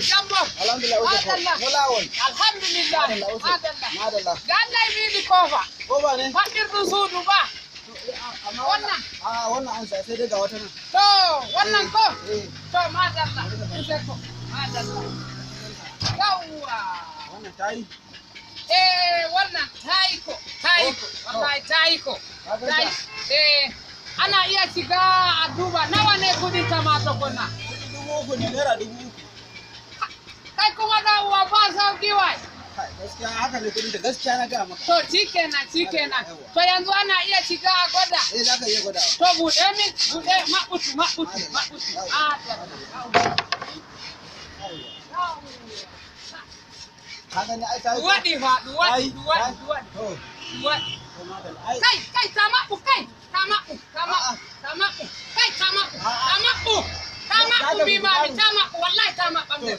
jambo. Alhamdulillah uku. Mulawon. Alhamdulillah. Madalla. Gallai bi kofa. Kofa ne? Fadir du sudu ba. Wannan. Wannan an sai dai ga wata nan. To, wannan ko? To, madalla. Madalla. Yawwa. Wannan tayi. Wannan tayi ko. Wallahi tayi ko. Ana iya shiga a duba nawa ne kudin tomato kuna? 3,000 ne, naira 3,000. Kai kuma da uwa ba sauki wai. Gaskiya haka ne kudin ta gaskiya na ga maka. To shikenan. To yanzu ana iya shiga a gwada. Za ka iya gwadawa. To buɗe min, maɓutu. Duwaɗi fa, duwaɗi. Kai, tamaɓu. Bi mami, tamaɓu, wallahi tamaɓam der.